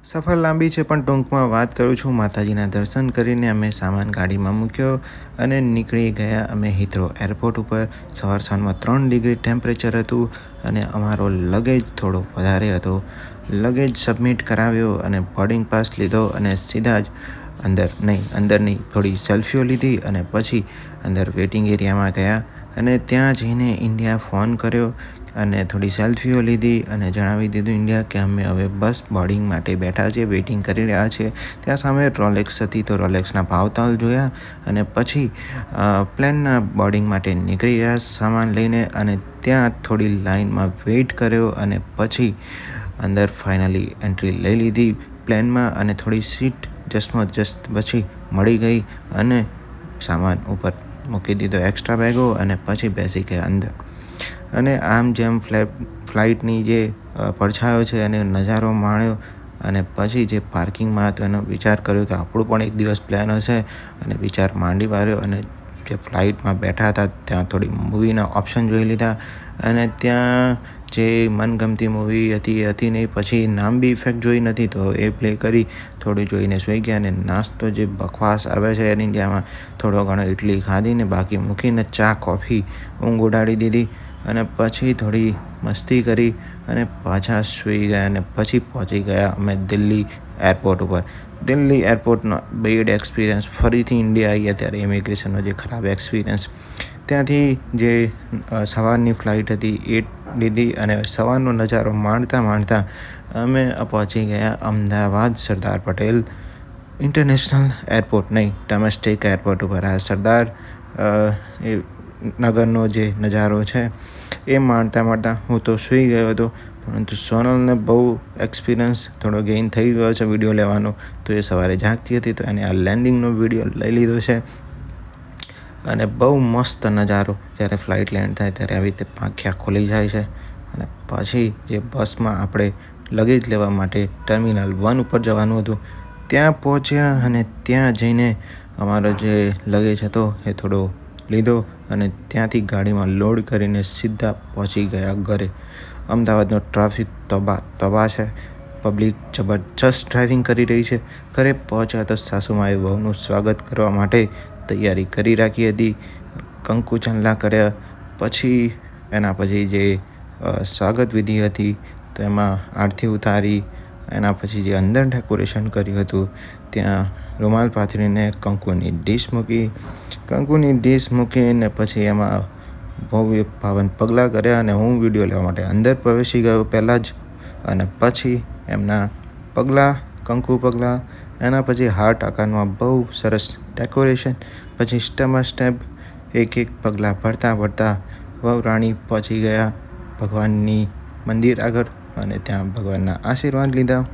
સફર લાંબી છે પણ ટૂંકમાં વાત કરું છું. માતાજીના દર્શન કરીને અમે સામાન ગાડીમાં મૂક્યો અને નીકળી ગયા અમે હિથ્રો એરપોર્ટ ઉપર. સવારમાં 3 ડિગ્રી ટેમ્પરેચર હતું અને અમારો લગેજ થોડો વધારે હતો. લગેજ સબમિટ કરાવ્યો અને બોર્ડિંગ પાસ લીધો અને સીધા જ અંદરની થોડી સેલ્ફીઓ લીધી અને પછી અંદર વેઇટિંગ એરિયામાં ગયા અને ત્યાં જઈને ઇન્ડિયા ફોન કર્યો અને થોડી સેલ્ફીઓ લીધી અને જણાવી દીધું ઇન્ડિયા કે અમે હવે બસ બોર્ડિંગ માટે બેઠા છીએ, વેઇટિંગ કરી રહ્યા છીએ. ત્યાં સામે રોલેક્સ હતી તો રોલેક્સના ભાવતાલ જોયા અને પછી પ્લેનના બોર્ડિંગ માટે નીકળી ગયા સામાન લઈને અને ત્યાં થોડી લાઇનમાં વેઇટ કર્યો અને પછી અંદર ફાઇનલી એન્ટ્રી લઈ લીધી પ્લેનમાં અને થોડી સીટ જસ્ટ પછી મળી ગઈ અને સામાન ઉપર મૂકી દીધો એક્સ્ટ્રા બેગો અને પછી બેસી ગયા અંદર. અને આમ જેમ ફ્લાઇટની જે પડછાયો છે અને નજારો માણ્યો અને પછી જે પાર્કિંગમાં હતો એનો વિચાર કર્યો કે આપણું પણ એક દિવસ પ્લાન હશે અને વિચાર માંડી પાડ્યો અને જે ફ્લાઇટમાં બેઠા હતા ત્યાં થોડી મૂવીના ઓપ્શન જોઈ લીધા અને ત્યાં જે મનગમતી મૂવી હતી નહીં. પછી નામ બી ઇફેક્ટ જોઈ નથી તો એ પ્લે કરી થોડું જોઈને સૂઈ ગયા અને નાસ્તો જે બકવાસ આવે છે એર ઇન્ડિયામાં થોડો ઘણો ઇડલી ખાધીને બાકી મૂકીને ચા કોફી ઊંઘ ઉડાડી દીધી અને પછી થોડી મસ્તી કરી અને પાછા સૂઈ ગયા અને પછી પહોંચી ગયા અમે દિલ્હી એરપોર્ટ ઉપર. દિલ્હી એરપોર્ટનો બેડ એક્સપિરિયન્સ. ફરીથી ઇન્ડિયા આવ્યા ત્યારે ઇમિગ્રેશનનો જે ખરાબ એક્સપિરિયન્સ. ત્યાંથી જે સવારની ફ્લાઇટ હતી એ લીધી અને સવારનો નજારો માણતા અમે પહોંચી ગયા અમદાવાદ સરદાર પટેલ ઇન્ટરનેશનલ એરપોર્ટ નહીં, ડોમેસ્ટિક એરપોર્ટ ઉપર. આ સરદાર નગરનો જે નજારો છે એ માણતા હું તો સૂઈ ગયો હતો પરંતુ સોનલને બહુ એક્સપિરિયન્સ થોડો ગેઇન થઈ ગયો છે વિડીયો લેવાનો તો એ સવારે જાગતી હતી તો એને આ લેન્ડિંગનો વિડીયો લઈ લીધો છે. અને બહુ મસ્ત નજારો જ્યારે ફ્લાઇટ લેન્ડ થાય ત્યારે આવી રીતે પાંખ્યા ખોલી જાય છે અને પછી જે બસમાં આપણે લગેજ લેવા માટે ટર્મિનલ 1 ઉપર જવાનું હતું ત્યાં પહોંચ્યા અને ત્યાં જઈને અમારો જે લગેજ હતો એ થોડો લીધો અને ત્યાંથી ગાડીમાં લોડ કરીને સીધા પહોંચી ગયા ઘરે. અમદાવાદનો ટ્રાફિક તબાહ છે, પબ્લિક જબરજસ્ત ડ્રાઇવિંગ કરી રહી છે. ઘરે પહોંચ્યા તો સાસુમાએ વહુનું સ્વાગત કરવા માટે તૈયારી કરી રાખી હતી. કંકુ ચાંદલા કર્યા પછી એના પછી જે સ્વાગત વિધિ હતી તો એમાં આરતી ઉતારી. એના પછી જે અંદર ડેકોરેશન કર્યું હતું ત્યાં રૂમાલ પાથરીને કંકુની ડીશ મૂકીને પછી એમાં ભવ્ય પાવન પગલાં કર્યા અને હું વિડીયો લેવા માટે અંદર પ્રવેશી ગયો પહેલાં જ અને પછી એમના કંકુ પગલાં એના પછી હાર્ટ આકારમાં બહુ સરસ ડેકોરેશન. પછી સ્ટેપ એક પગલાં ભરતા વહુ રાણી પહોંચી ગયા ભગવાનની મંદિર આગળ અને ત્યાં ભગવાનના આશીર્વાદ લીધા.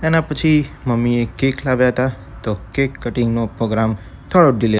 એના પછી મમ્મીએ કેક લાવ્યા હતા તો કેક કટિંગનો પ્રોગ્રામ થોડો ડિલે